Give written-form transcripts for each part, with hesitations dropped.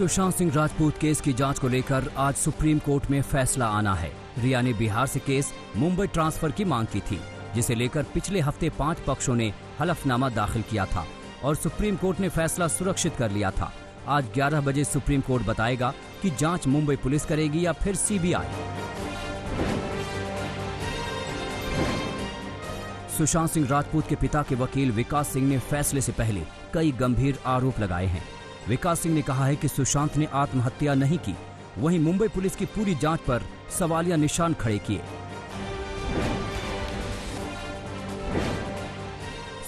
Sushant Singh Rajput case की जांच को लेकर आज सुप्रीम कोर्ट में फैसला आना है। रिया ने बिहार से केस मुंबई ट्रांसफर की मांग की थी, जिसे लेकर पिछले हफ्ते 5 पक्षों ने हलफनामा दाखिल किया था और सुप्रीम कोर्ट ने फैसला सुरक्षित कर लिया था। आज 11 बजे सुप्रीम कोर्ट बताएगा कि जांच मुंबई पुलिस करेगी या फिर सीबीआई। सुशांत सिंह राजपूत के पिता के वकील विकास सिंह ने फैसले से पहले कई गंभीर आरोप लगाए हैं। विकास सिंह ने कहा है कि सुशांत ने आत्महत्या नहीं की, वहीं मुंबई पुलिस की पूरी जांच पर सवालिया निशान खड़े किए।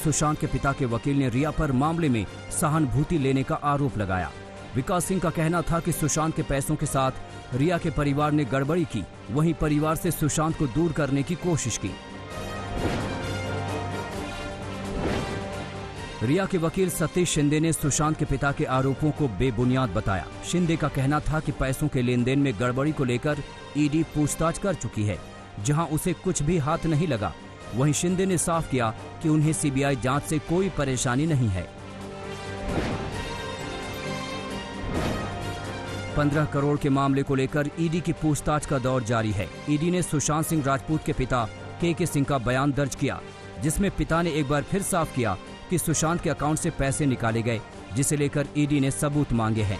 सुशांत के पिता के वकील ने रिया पर मामले में सहानुभूति लेने का आरोप लगाया। विकास सिंह का कहना था कि सुशांत के पैसों के साथ रिया के परिवार ने गड़बड़ी की, वहीं परिवार से सुशांत को दूर करने की कोशिश की। रिया के वकील सतीश शिंदे ने सुशांत के पिता के आरोपों को बेबुनियाद बताया। शिंदे का कहना था कि पैसों के लेन देन में गड़बड़ी को लेकर ईडी पूछताछ कर चुकी है, जहां उसे कुछ भी हाथ नहीं लगा। वहीं शिंदे ने साफ किया कि उन्हें सीबीआई जांच से कोई परेशानी नहीं है। 15 करोड़ के मामले को लेकर ईडी की पूछताछ का दौर जारी है। ईडी ने सुशांत सिंह राजपूत के पिता के सिंह का बयान दर्ज किया, जिसमें पिता ने एक बार फिर साफ किया कि सुशांत के अकाउंट से पैसे निकाले गए, जिसे लेकर ईडी ने सबूत मांगे हैं।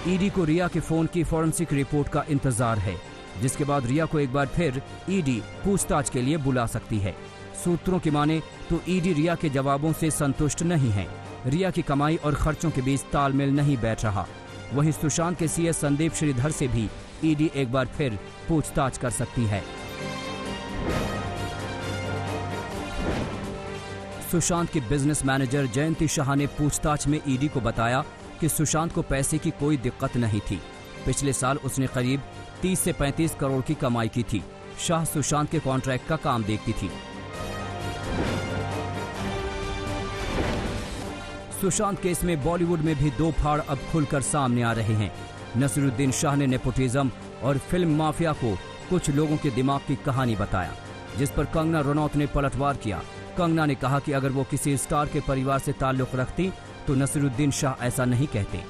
ईडी को रिया के फोन की फॉरेंसिक रिपोर्ट का इंतजार है, जिसके बाद रिया को एक बार फिर ईडी पूछताछ के लिए बुला सकती है। सूत्रों की माने तो ईडी रिया के जवाबों से संतुष्ट नहीं है। रिया की कमाई और खर्चों के बीच तालमेल नहीं बैठ रहा। वहीं सुशांत के सीए संदीप श्रीधर से भी ईडी एक बार फिर पूछताछ कर सकती है। सुशांत की बिजनेस मैनेजर जयंती शाह ने पूछताछ में ईडी को बताया कि सुशांत को पैसे की कोई दिक्कत नहीं थी। पिछले साल उसने करीब 30 से 35 करोड़ की कमाई की थी। शाह सुशांत के कॉन्ट्रैक्ट का काम देखती थी। सुशांत केस में बॉलीवुड में भी दो फाड़ अब खुलकर सामने आ रहे हैं। नसीरुद्दीन शाह ने नेपोटिज्म और फिल्म माफिया को कुछ लोगों के दिमाग की कहानी बताया, जिस पर कंगना रनौत ने पलटवार किया। कंगना ने कहा कि अगर वो किसी स्टार के परिवार से ताल्लुक रखती तो नसीरुद्दीन शाह ऐसा नहीं कहते।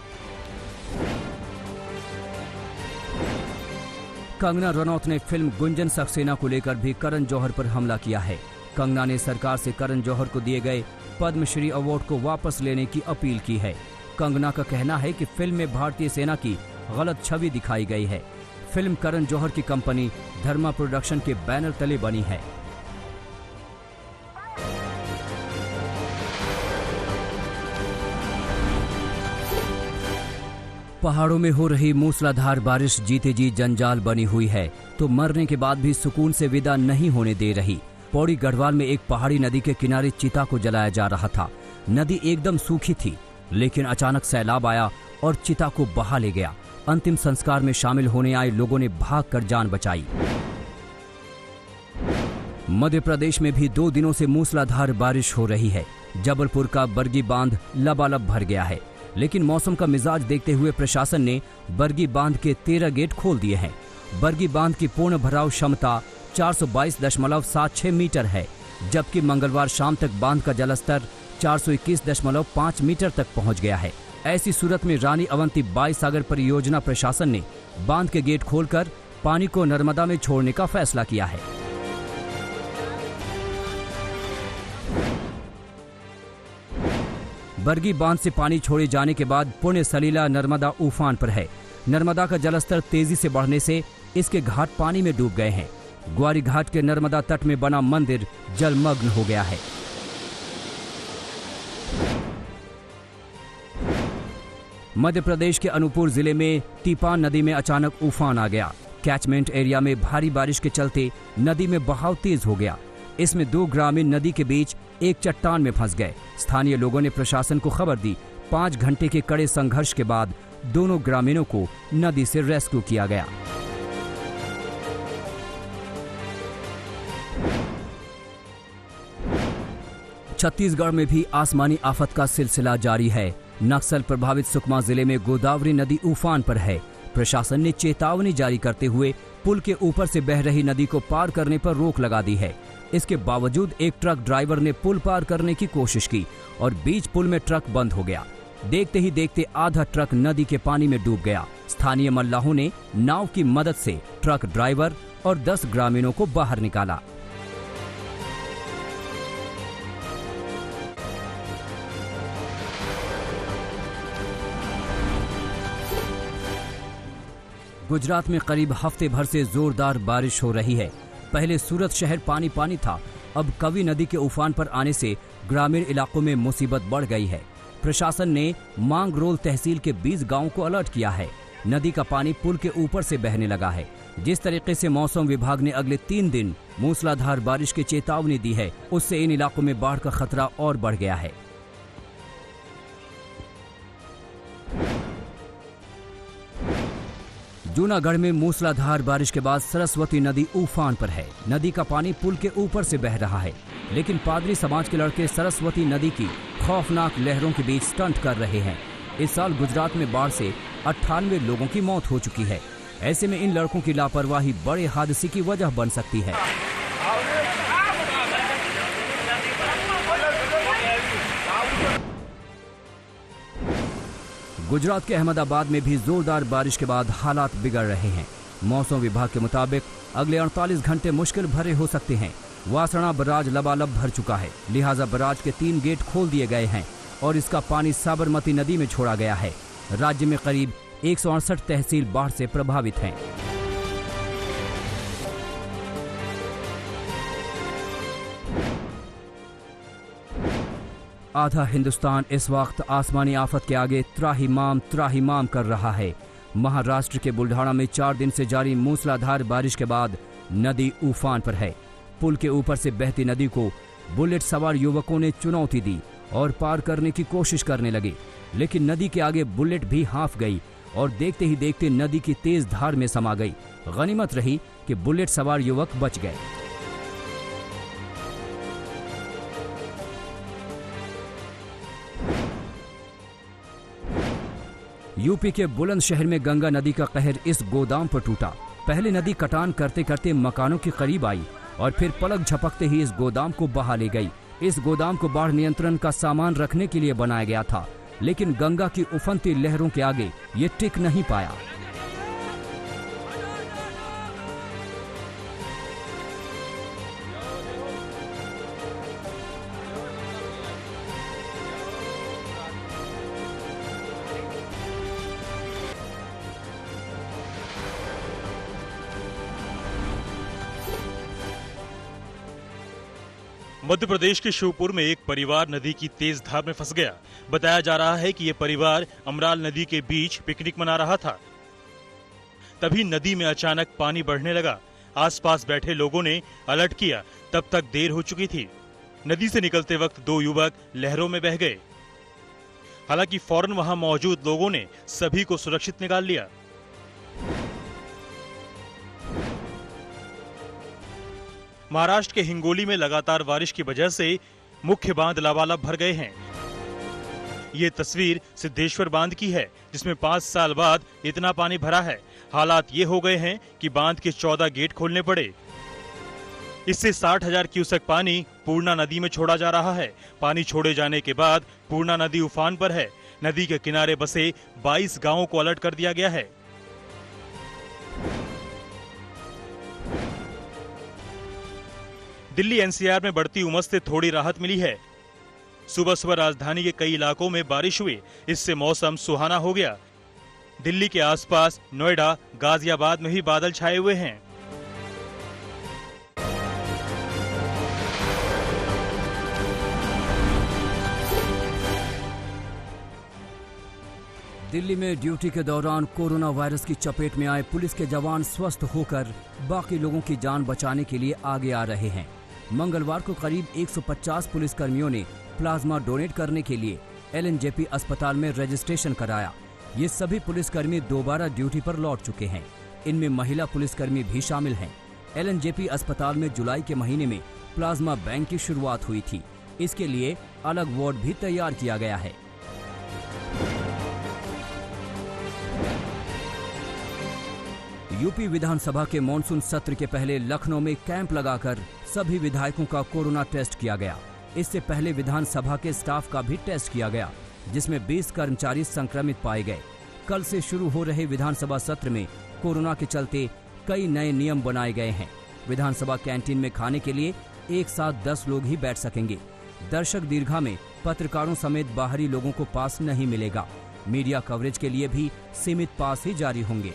कंगना रनौत ने फिल्म गुंजन सक्सेना को लेकर भी करण जौहर पर हमला किया है। कंगना ने सरकार से करण जौहर को दिए गए पद्मश्री अवार्ड को वापस लेने की अपील की है। कंगना का कहना है कि फिल्म में भारतीय सेना की गलत छवि दिखाई गई है। फिल्म करण जौहर की कंपनी धर्मा प्रोडक्शन के बैनर तले बनी है। पहाड़ों में हो रही मूसलाधार बारिश जीते जी जंजाल बनी हुई है, तो मरने के बाद भी सुकून से विदा नहीं होने दे रही। पौड़ी गढ़वाल में एक पहाड़ी नदी के किनारे चिता को जलाया जा रहा था। नदी एकदम सूखी थी, लेकिन अचानक सैलाब आया और चिता को बहा ले गया। अंतिम संस्कार में शामिल होने आए लोगों ने भागकर जान बचाई। मध्य प्रदेश में भी 2 दिनों से मूसलाधार बारिश हो रही है। जबलपुर का बरगी बांध लबालब भर गया है, लेकिन मौसम का मिजाज देखते हुए प्रशासन ने बरगी बांध के 13 गेट खोल दिए हैं। बरगी बांध की पूर्ण भराव क्षमता 422.76 मीटर है, जबकि मंगलवार शाम तक बांध का जलस्तर 421.5 मीटर तक पहुंच गया है। ऐसी सूरत में रानी अवंती बाई सागर परियोजना प्रशासन ने बांध के गेट खोलकर पानी को नर्मदा में छोड़ने का फैसला किया है। बरगी बांध से पानी छोड़े जाने के बाद पुण्य सलीला नर्मदा उफान पर है। नर्मदा का जलस्तर तेजी से बढ़ने से इसके घाट पानी में डूब गए हैं। ग्वारी घाट के नर्मदा तट में बना मंदिर जलमग्न हो गया है। मध्य प्रदेश के अनूपपुर जिले में टीपान नदी में अचानक उफान आ गया। कैचमेंट एरिया में भारी बारिश के चलते नदी में बहाव तेज हो गया। इसमें 2 ग्रामीण नदी के बीच एक चट्टान में फंस गए। स्थानीय लोगों ने प्रशासन को खबर दी। 5 घंटे के कड़े संघर्ष के बाद दोनों ग्रामीणों को नदी से रेस्क्यू किया गया। छत्तीसगढ़ में भी आसमानी आफत का सिलसिला जारी है। नक्सल प्रभावित सुकमा जिले में गोदावरी नदी उफान पर है। प्रशासन ने चेतावनी जारी करते हुए पुल के ऊपर से बह रही नदी को पार करने पर रोक लगा दी है। इसके बावजूद एक ट्रक ड्राइवर ने पुल पार करने की कोशिश की और बीच पुल में ट्रक बंद हो गया। देखते ही देखते आधा ट्रक नदी के पानी में डूब गया। स्थानीय मल्लाहों ने नाव की मदद से ट्रक ड्राइवर और 10 ग्रामीणों को बाहर निकाला। गुजरात में करीब हफ्ते भर से जोरदार बारिश हो रही है। पहले सूरत शहर पानी पानी था, अब कवी नदी के उफान पर आने से ग्रामीण इलाकों में मुसीबत बढ़ गई है। प्रशासन ने मांगरोल तहसील के 20 गांवों को अलर्ट किया है। नदी का पानी पुल के ऊपर से बहने लगा है। जिस तरीके से मौसम विभाग ने अगले 3 दिन मूसलाधार बारिश की चेतावनी दी है, उससे इन इलाकों में बाढ़ का खतरा और बढ़ गया है। जूनागढ़ में मूसलाधार बारिश के बाद सरस्वती नदी उफान पर है। नदी का पानी पुल के ऊपर से बह रहा है, लेकिन पादरी समाज के लड़के सरस्वती नदी की खौफनाक लहरों के बीच स्टंट कर रहे हैं। इस साल गुजरात में बाढ़ से 98 लोगों की मौत हो चुकी है। ऐसे में इन लड़कों की लापरवाही बड़े हादसे की वजह बन सकती है। गुजरात के अहमदाबाद में भी जोरदार बारिश के बाद हालात बिगड़ रहे हैं। मौसम विभाग के मुताबिक अगले 48 घंटे मुश्किल भरे हो सकते हैं। वासणा बराज लबालब भर चुका है, लिहाजा बराज के 3 गेट खोल दिए गए हैं और इसका पानी साबरमती नदी में छोड़ा गया है। राज्य में करीब 168 तहसील बाढ़ से प्रभावित हैं। आधा हिंदुस्तान इस वक्त आसमानी आफत के आगे त्राहिमाम कर रहा है। महाराष्ट्र के बुल्ढाना में 4 दिन से जारी मूसलाधार बारिश के बाद नदी उफान पर है। पुल के ऊपर से बहती नदी को बुलेट सवार युवकों ने चुनौती दी और पार करने की कोशिश करने लगे, लेकिन नदी के आगे बुलेट भी हाफ गई और देखते ही देखते नदी की तेज धार में समा गई। गनीमत रही कि बुलेट सवार युवक बच गए। यूपी के बुलंदशहर में गंगा नदी का कहर इस गोदाम पर टूटा। पहले नदी कटान करते करते मकानों के करीब आई और फिर पलक झपकते ही इस गोदाम को बहा ले गई। इस गोदाम को बाढ़ नियंत्रण का सामान रखने के लिए बनाया गया था, लेकिन गंगा की उफनती लहरों के आगे ये टिक नहीं पाया। मध्य प्रदेश के शिवपुर में एक परिवार नदी की तेज धार में फंस गया। बताया जा रहा है कि ये परिवार अमराल नदी के बीच पिकनिक मना रहा था। तभी नदी में अचानक पानी बढ़ने लगा। आसपास बैठे लोगों ने अलर्ट किया, तब तक देर हो चुकी थी। नदी से निकलते वक्त 2 युवक लहरों में बह गए। हालांकि फौरन वहां मौजूद लोगों ने सभी को सुरक्षित निकाल लिया। महाराष्ट्र के हिंगोली में लगातार बारिश की वजह से मुख्य बांध लबालब भर गए हैं। ये तस्वीर सिद्धेश्वर बांध की है, जिसमें 5 साल बाद इतना पानी भरा है। हालात ये हो गए हैं कि बांध के 14 गेट खोलने पड़े। इससे 60,000 क्यूसेक पानी पूर्णा नदी में छोड़ा जा रहा है। पानी छोड़े जाने के बाद पूर्णा नदी उफान पर है। नदी के किनारे बसे 22 गांवों को अलर्ट कर दिया गया है। दिल्ली एनसीआर में बढ़ती उमस से थोड़ी राहत मिली है। सुबह सुबह राजधानी के कई इलाकों में बारिश हुई, इससे मौसम सुहाना हो गया। दिल्ली के आसपास नोएडा, गाजियाबाद में भी बादल छाए हुए हैं। दिल्ली में ड्यूटी के दौरान कोरोना वायरस की चपेट में आए पुलिस के जवान स्वस्थ होकर बाकी लोगों की जान बचाने के लिए आगे आ रहे हैं। मंगलवार को करीब 150 पुलिसकर्मियों ने प्लाज्मा डोनेट करने के लिए एलएनजेपी अस्पताल में रजिस्ट्रेशन कराया। ये सभी पुलिसकर्मी दोबारा ड्यूटी पर लौट चुके हैं। इनमें महिला पुलिसकर्मी भी शामिल हैं। एलएनजेपी अस्पताल में जुलाई के महीने में प्लाज्मा बैंक की शुरुआत हुई थी। इसके लिए अलग वार्ड भी तैयार किया गया है। यूपी विधानसभा के मॉनसून सत्र के पहले लखनऊ में कैंप लगाकर सभी विधायकों का कोरोना टेस्ट किया गया। इससे पहले विधानसभा के स्टाफ का भी टेस्ट किया गया, जिसमें 20 कर्मचारी संक्रमित पाए गए। कल से शुरू हो रहे विधानसभा सत्र में कोरोना के चलते कई नए नियम बनाए गए हैं। विधानसभा कैंटीन में खाने के लिए एक साथ 10 लोग ही बैठ सकेंगे। दर्शक दीर्घा में पत्रकारों समेत बाहरी लोगों को पास नहीं मिलेगा। मीडिया कवरेज के लिए भी सीमित पास ही जारी होंगे।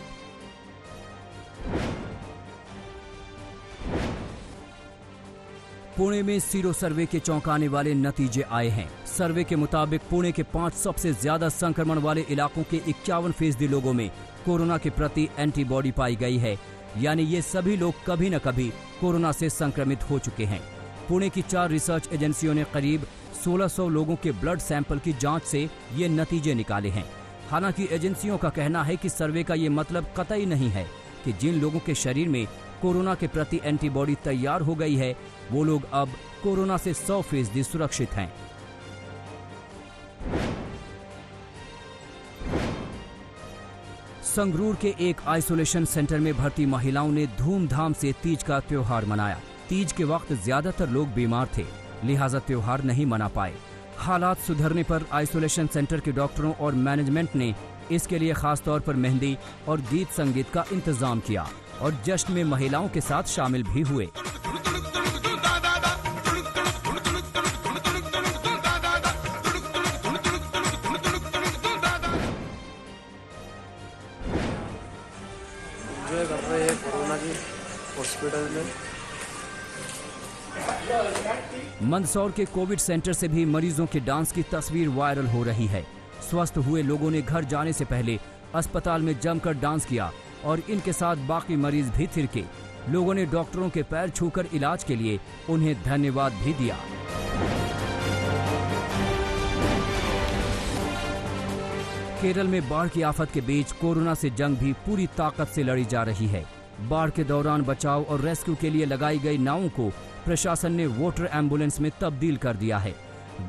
पुणे में सीरो सर्वे के चौंकाने वाले नतीजे आए हैं। सर्वे के मुताबिक पुणे के 5 सबसे ज्यादा संक्रमण वाले इलाकों के 51% लोगों में कोरोना के प्रति एंटीबॉडी पाई गई है, यानी ये सभी लोग कभी न कभी कोरोना से संक्रमित हो चुके हैं। पुणे की 4 रिसर्च एजेंसियों ने करीब 1600 लोगों के ब्लड सैंपल की जांच से ये नतीजे निकाले हैं। हालांकि एजेंसियों का कहना है कि सर्वे का ये मतलब कतई नहीं है कि जिन लोगों के शरीर में कोरोना के प्रति एंटीबॉडी तैयार हो गई है, वो लोग अब कोरोना से 100% सुरक्षित हैं। संगरूर के एक आइसोलेशन सेंटर में भर्ती महिलाओं ने धूमधाम से तीज का त्योहार मनाया। तीज के वक्त ज्यादातर लोग बीमार थे, लिहाजा त्योहार नहीं मना पाए। हालात सुधरने पर आइसोलेशन सेंटर के डॉक्टरों और मैनेजमेंट ने इसके लिए खास तौर पर मेहंदी और गीत संगीत का इंतजाम किया और जश्न में महिलाओं के साथ शामिल भी हुए। जो कर रहे हैं कोरोना की हॉस्पिटल में। मंदसौर के कोविड सेंटर से भी मरीजों के डांस की तस्वीर वायरल हो रही है। स्वस्थ हुए लोगों ने घर जाने से पहले अस्पताल में जमकर डांस किया और इनके साथ बाकी मरीज भी थिरके। लोगों ने डॉक्टरों के पैर छूकर इलाज के लिए उन्हें धन्यवाद भी दिया। केरल में बाढ़ की आफत के बीच कोरोना से जंग भी पूरी ताकत से लड़ी जा रही है। बाढ़ के दौरान बचाव और रेस्क्यू के लिए लगाई गई नावों को प्रशासन ने वाटर एम्बुलेंस में तब्दील कर दिया है।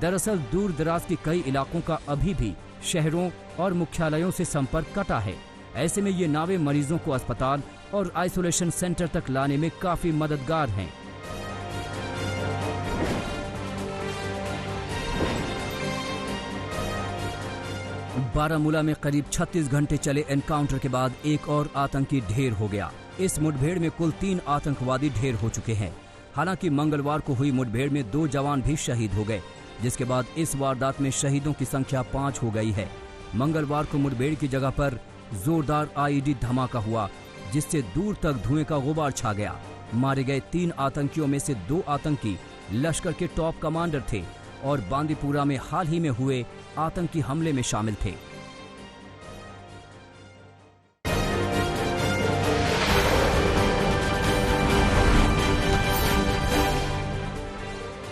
दरअसल दूर दराज के कई इलाकों का अभी भी शहरों और मुख्यालयों से संपर्क कटा है। ऐसे में ये नावें मरीजों को अस्पताल और आइसोलेशन सेंटर तक लाने में काफी मददगार हैं। बारामूला में करीब 36 घंटे चले एनकाउंटर के बाद एक और आतंकी ढेर हो गया। इस मुठभेड़ में कुल 3 आतंकवादी ढेर हो चुके हैं। हालांकि मंगलवार को हुई मुठभेड़ में 2 जवान भी शहीद हो गए, जिसके बाद इस वारदात में शहीदों की संख्या 5 हो गई है। मंगलवार को मुठभेड़ की जगह पर जोरदार आईईडी धमाका हुआ, जिससे दूर तक धुएं का गुबार छा गया। मारे गए 3 आतंकियों में से 2 आतंकी लश्कर के टॉप कमांडर थे और बांदीपुरा में हाल ही में हुए आतंकी हमले में शामिल थे।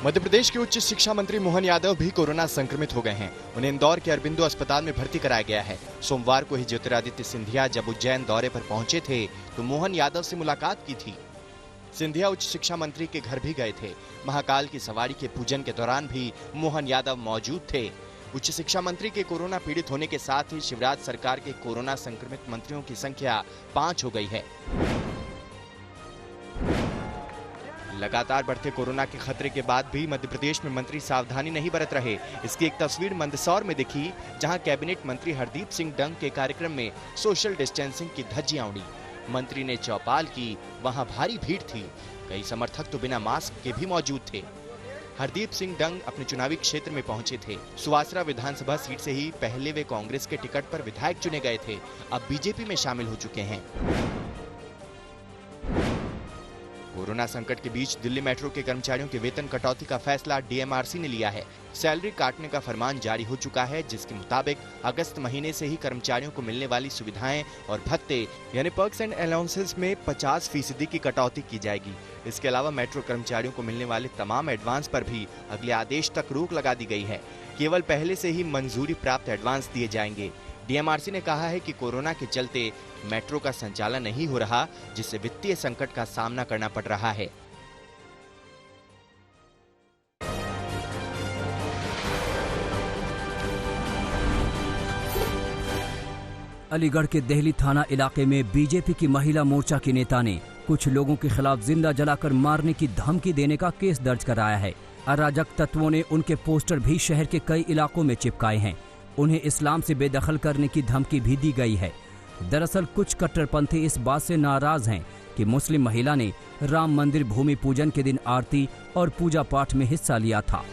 मध्य प्रदेश के उच्च शिक्षा मंत्री मोहन यादव भी कोरोना संक्रमित हो गए हैं। उन्हें इंदौर के अरबिंदो अस्पताल में भर्ती कराया गया है। सोमवार को ही ज्योतिरादित्य सिंधिया जब उज्जैन दौरे पर पहुंचे थे तो मोहन यादव से मुलाकात की थी। सिंधिया उच्च शिक्षा मंत्री के घर भी गए थे। महाकाल की सवारी के पूजन के दौरान भी मोहन यादव मौजूद थे। उच्च शिक्षा मंत्री के कोरोना पीड़ित होने के साथ ही शिवराज सरकार के कोरोना संक्रमित मंत्रियों की संख्या 5 हो गई है। लगातार बढ़ते कोरोना के खतरे के बाद भी मध्य प्रदेश में मंत्री सावधानी नहीं बरत रहे। इसकी एक तस्वीर मंदसौर में दिखी, जहां कैबिनेट मंत्री हरदीप सिंह डंग के कार्यक्रम में सोशल डिस्टेंसिंग की धज्जियां उड़ी। मंत्री ने चौपाल की, वहां भारी भीड़ थी। कई समर्थक तो बिना मास्क के भी मौजूद थे। हरदीप सिंह डंग अपने चुनावी क्षेत्र में पहुंचे थे। सुवासरा विधानसभा सीट से ही पहले वे कांग्रेस के टिकट पर विधायक चुने गए थे, अब बीजेपी में शामिल हो चुके हैं। कोरोना संकट के बीच दिल्ली मेट्रो के कर्मचारियों के वेतन कटौती का फैसला डीएमआरसी ने लिया है। सैलरी काटने का फरमान जारी हो चुका है, जिसके मुताबिक अगस्त महीने से ही कर्मचारियों को मिलने वाली सुविधाएं और भत्ते यानी पर्क्स एंड अलाउंसेस में 50% की कटौती की जाएगी। इसके अलावा मेट्रो कर्मचारियों को मिलने वाले तमाम एडवांस पर भी अगले आदेश तक रोक लगा दी गई है। केवल पहले से ही मंजूरी प्राप्त एडवांस दिए जाएंगे। डीएमआरसी ने कहा है कि कोरोना के चलते मेट्रो का संचालन नहीं हो रहा, जिससे वित्तीय संकट का सामना करना पड़ रहा है। अलीगढ़ के देहली थाना इलाके में बीजेपी की महिला मोर्चा की नेता ने कुछ लोगों के खिलाफ जिंदा जलाकर मारने की धमकी देने का केस दर्ज कराया है। अराजक तत्वों ने उनके पोस्टर भी शहर के कई इलाकों में चिपकाए हैं। उन्हें इस्लाम से बेदखल करने की धमकी भी दी गई है। दरअसल कुछ कट्टरपंथी इस बात से नाराज हैं कि मुस्लिम महिला ने राम मंदिर भूमि पूजन के दिन आरती और पूजा पाठ में हिस्सा लिया था।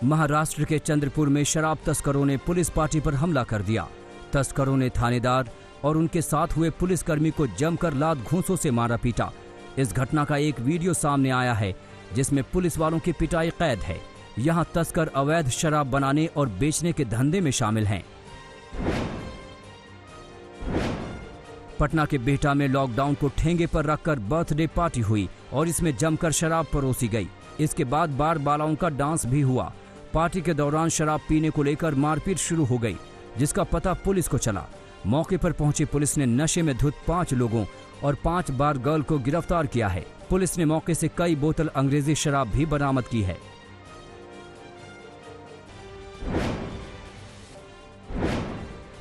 महाराष्ट्र के चंद्रपुर में शराब तस्करों ने पुलिस पार्टी पर हमला कर दिया। तस्करों ने थानेदार और उनके साथ हुए पुलिसकर्मी को जमकर लात घूंसों से मारा पीटा। इस घटना का एक वीडियो सामने आया है जिसमें पुलिस वालों की पिटाई कैद है। यहां तस्कर अवैध शराब बनाने और बेचने के धंधे में शामिल हैं। पटना के बिहटा में लॉकडाउन को ठेंगे पर रखकर बर्थडे पार्टी हुई और इसमें जमकर शराब परोसी गई। इसके बाद बार बालाओं का डांस भी हुआ। पार्टी के दौरान शराब पीने को लेकर मारपीट शुरू हो गई, जिसका पता पुलिस को चला। मौके पर पहुंची पुलिस ने नशे में धुत 5 लोगों और 5 बार गर्ल को गिरफ्तार किया है। पुलिस ने मौके से कई बोतल अंग्रेजी शराब भी बरामद की है।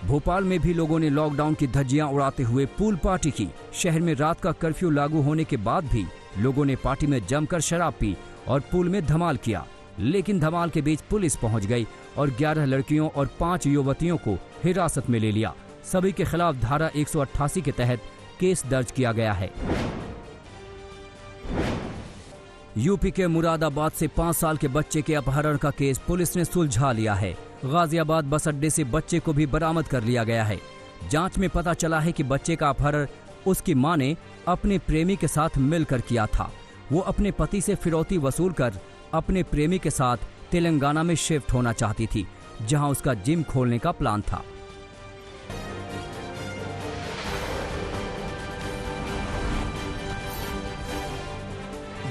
भोपाल में भी लोगों ने लॉकडाउन की धज्जियां उड़ाते हुए पूल पार्टी की। शहर में रात का कर्फ्यू लागू होने के बाद भी लोगों ने पार्टी में जमकर शराब पी और पूल में धमाल किया। लेकिन धमाल के बीच पुलिस पहुंच गई और 11 लड़कियों और 5 युवतियों को हिरासत में ले लिया। सभी के खिलाफ धारा 188 के तहत केस दर्ज किया गया है। यूपी के मुरादाबाद से 5 साल के बच्चे के अपहरण का केस पुलिस ने सुलझा लिया है। गाजियाबाद बस अड्डे से बच्चे को भी बरामद कर लिया गया है। जांच में पता चला है कि बच्चे का अपहरण उसकी मां ने अपने प्रेमी के साथ मिलकर किया था। वो अपने पति से फिरौती वसूल कर अपने प्रेमी के साथ तेलंगाना में शिफ्ट होना चाहती थी, जहां उसका जिम खोलने का प्लान था।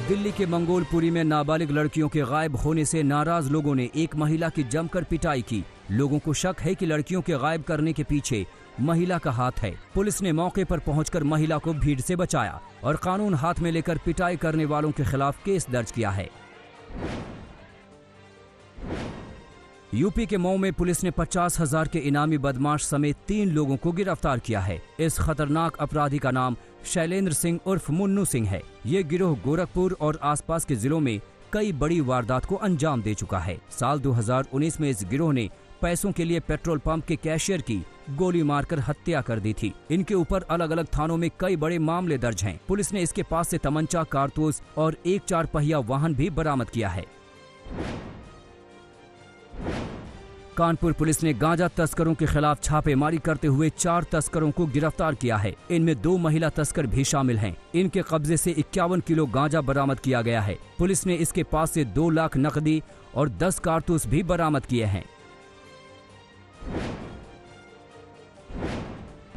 दिल्ली के मंगोलपुरी में नाबालिग लड़कियों के गायब होने से नाराज लोगों ने एक महिला की जमकर पिटाई की। लोगों को शक है कि लड़कियों के गायब करने के पीछे महिला का हाथ है। पुलिस ने मौके पर पहुंचकर महिला को भीड़ से बचाया और कानून हाथ में लेकर पिटाई करने वालों के खिलाफ केस दर्ज किया है। यूपी के मऊ में पुलिस ने 50,000 के इनामी बदमाश समेत 3 लोगों को गिरफ्तार किया है। इस खतरनाक अपराधी का नाम शैलेंद्र सिंह उर्फ मुन्नू सिंह है। ये गिरोह गोरखपुर और आसपास के जिलों में कई बड़ी वारदात को अंजाम दे चुका है। साल 2019 में इस गिरोह ने पैसों के लिए पेट्रोल पंप के कैशियर की गोली मारकर हत्या कर दी थी। इनके ऊपर अलग अलग थानों में कई बड़े मामले दर्ज हैं। पुलिस ने इसके पास से तमंचा, कारतूस और एक 4 पहिया वाहन भी बरामद किया है। कानपुर पुलिस ने गांजा तस्करों के खिलाफ छापेमारी करते हुए 4 तस्करों को गिरफ्तार किया है। इनमें 2 महिला तस्कर भी शामिल हैं। इनके कब्जे से 51 किलो गांजा बरामद किया गया है। पुलिस ने इसके पास से 2 लाख नकदी और 10 कारतूस भी बरामद किए हैं।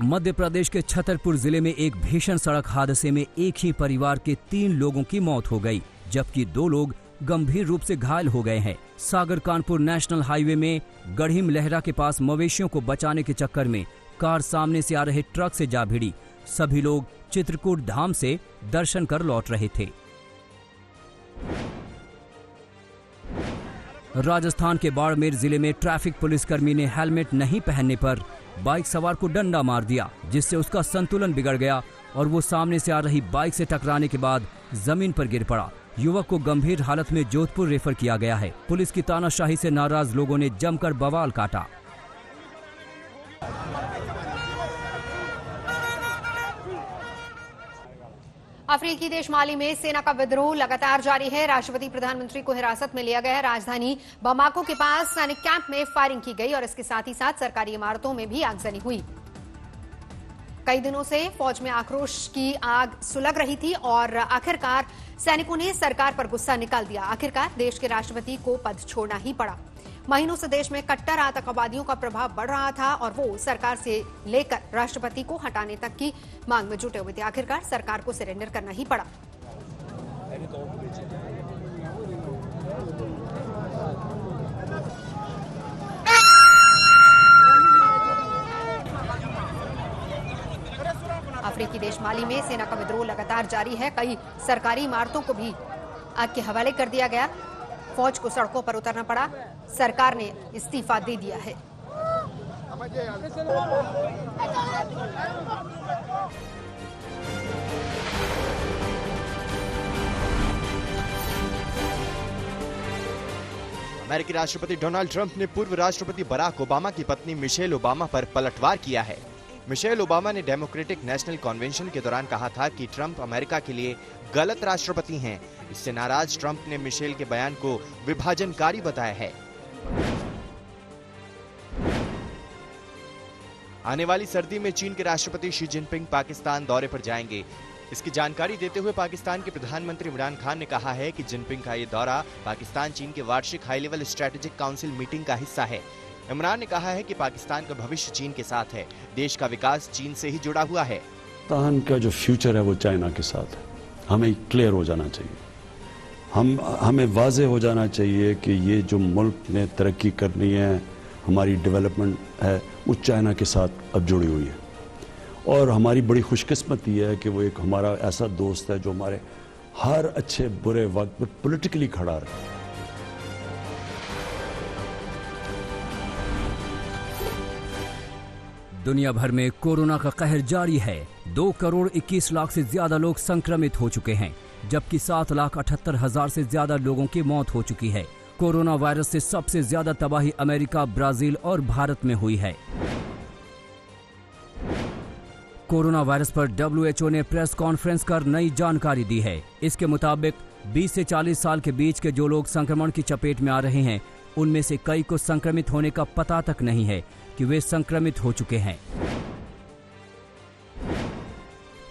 मध्य प्रदेश के छतरपुर जिले में एक भीषण सड़क हादसे में एक ही परिवार के 3 लोगों की मौत हो गई, जबकि 2 लोग गंभीर रूप से घायल हो गए हैं। सागर कानपुर नेशनल हाईवे में गढ़ीम लहरा के पास मवेशियों को बचाने के चक्कर में कार सामने से आ रहे ट्रक से जा भिड़ी। सभी लोग चित्रकूट धाम से दर्शन कर लौट रहे थे। राजस्थान के बाड़मेर जिले में ट्रैफिक पुलिसकर्मी ने हेलमेट नहीं पहनने पर बाइक सवार को डंडा मार दिया, जिससे उसका संतुलन बिगड़ गया और वो सामने से आ रही बाइक से टकराने के बाद जमीन पर गिर पड़ा। युवक को गंभीर हालत में जोधपुर रेफर किया गया है। पुलिस की तानाशाही से नाराज लोगों ने जमकर बवाल काटा। अफ्रीकी देश माली में सेना का विद्रोह लगातार जारी है। राष्ट्रपति प्रधानमंत्री को हिरासत में लिया गया। राजधानी बमाको के पास सैनिक कैंप में फायरिंग की गई और इसके साथ ही साथ सरकारी इमारतों में भी आगजनी हुई। कई दिनों से फौज में आक्रोश की आग सुलग रही थी और आखिरकार सैनिकों ने सरकार पर गुस्सा निकाल दिया। आखिरकार देश के राष्ट्रपति को पद छोड़ना ही पड़ा। महीनों से देश में कट्टर आतंकवादियों का प्रभाव बढ़ रहा था और वो सरकार से लेकर राष्ट्रपति को हटाने तक की मांग में जुटे हुए थे। आखिरकार सरकार को सरेंडर करना ही पड़ा। अफ्रीकी देश माली में सेना का विद्रोह लगातार जारी है। कई सरकारी इमारतों को भी आग के हवाले कर दिया गया। फौज को सड़कों पर उतरना पड़ा। सरकार ने इस्तीफा दे दिया है। अमेरिकी राष्ट्रपति डोनाल्ड ट्रंप ने पूर्व राष्ट्रपति बराक ओबामा की पत्नी मिशेल ओबामा पर पलटवार किया है। मिशेल ओबामा ने डेमोक्रेटिक नेशनल कन्वेंशन के दौरान कहा था कि ट्रंप अमेरिका के लिए गलत राष्ट्रपति हैं। इससे नाराज ट्रंप ने मिशेल के बयान को विभाजनकारी बताया है। आने वाली सर्दी में चीन के राष्ट्रपति शी जिनपिंग पाकिस्तान दौरे पर जाएंगे। इसकी जानकारी देते हुए पाकिस्तान के प्रधानमंत्री इमरान खान ने कहा है कि जिनपिंग का ये दौरा पाकिस्तान चीन के वार्षिक high level strategic council meeting का हिस्सा है। इमरान ने कहा है कि पाकिस्तान का भविष्य चीन के साथ है, देश का विकास चीन से ही जुड़ा हुआ है। पाकिस्तान का जो फ्यूचर है वो चाइना के साथ है। हमें क्लियर हो जाना चाहिए, हमें वाज़ेह हो जाना चाहिए कि ये जो मुल्क ने तरक्की करनी है, हमारी डेवलपमेंट है, वो चाइना के साथ अब जुड़ी हुई है। और हमारी बड़ी खुशकिस्मती है कि वो एक हमारा ऐसा दोस्त है जो हमारे हर अच्छे बुरे वक्त पर पॉलिटिकली खड़ा रहे। दुनिया भर में कोरोना का कहर जारी है। 2 करोड़ 21 लाख से ज्यादा लोग संक्रमित हो चुके हैं, जबकि 7,78,000 से ज्यादा लोगों की मौत हो चुकी है। कोरोना वायरस से सबसे ज्यादा तबाही अमेरिका, ब्राजील और भारत में हुई है। कोरोना वायरस पर WHO ने प्रेस कॉन्फ्रेंस कर नई जानकारी दी है। इसके मुताबिक 20 से 40 साल के बीच के जो लोग संक्रमण की चपेट में आ रहे हैं, उनमें से कई को संक्रमित होने का पता तक नहीं है कि वे संक्रमित हो चुके हैं।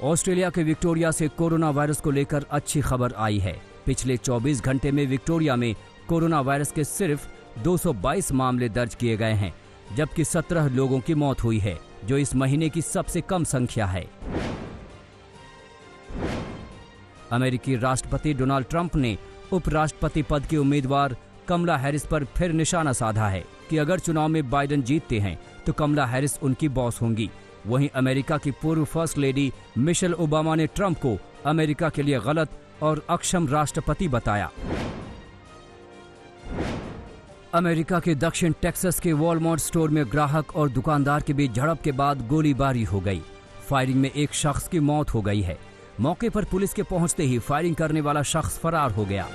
ऑस्ट्रेलिया के विक्टोरिया से कोरोना वायरस को लेकर अच्छी खबर आई है। पिछले 24 घंटे में विक्टोरिया में कोरोना वायरस के सिर्फ 222 मामले दर्ज किए गए हैं, जबकि 17 लोगों की मौत हुई है, जो इस महीने की सबसे कम संख्या है। अमेरिकी राष्ट्रपति डोनाल्ड ट्रंप ने उपराष्ट्रपति पद की उम्मीदवार कमला हैरिस पर फिर निशाना साधा है कि अगर चुनाव में बाइडेन जीतते हैं तो कमला हैरिस उनकी बॉस होंगी। वहीं अमेरिका की पूर्व फर्स्ट लेडी मिशेल ओबामा ने ट्रंप को अमेरिका के लिए गलत और अक्षम राष्ट्रपति बताया। अमेरिका के दक्षिण टेक्सास के वॉलमार्ट स्टोर में ग्राहक और दुकानदार के बीच झड़प के बाद गोलीबारी हो गई। फायरिंग में एक शख्स की मौत हो गई है। मौके पर पुलिस के पहुंचते ही फायरिंग करने वाला शख्स फरार हो गया।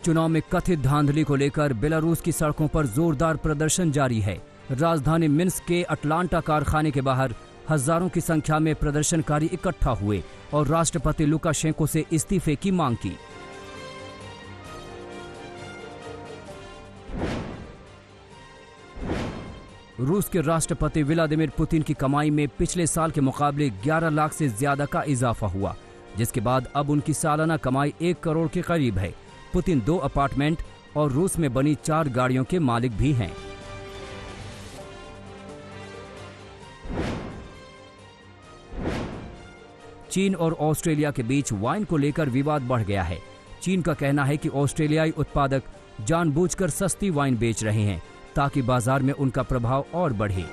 चुनाव में कथित धांधली को लेकर बेलारूस की सड़कों पर जोरदार प्रदर्शन जारी है। राजधानी मिन्स्क के अटलांटा कारखाने के बाहर हजारों की संख्या में प्रदर्शनकारी इकट्ठा हुए और राष्ट्रपति लुकाशेंको से इस्तीफे की मांग की। रूस के राष्ट्रपति व्लादिमीर पुतिन की कमाई में पिछले साल के मुकाबले 11 लाख से ज्यादा का इजाफा हुआ, जिसके बाद अब उनकी सालाना कमाई 1 करोड़ के करीब है। पुतिन 2 अपार्टमेंट और रूस में बनी 4 गाड़ियों के मालिक भी हैं। चीन और ऑस्ट्रेलिया के बीच वाइन को लेकर विवाद बढ़ गया है। चीन का कहना है कि ऑस्ट्रेलियाई उत्पादक जानबूझकर सस्ती वाइन बेच रहे हैं ताकि बाजार में उनका प्रभाव और बढ़े।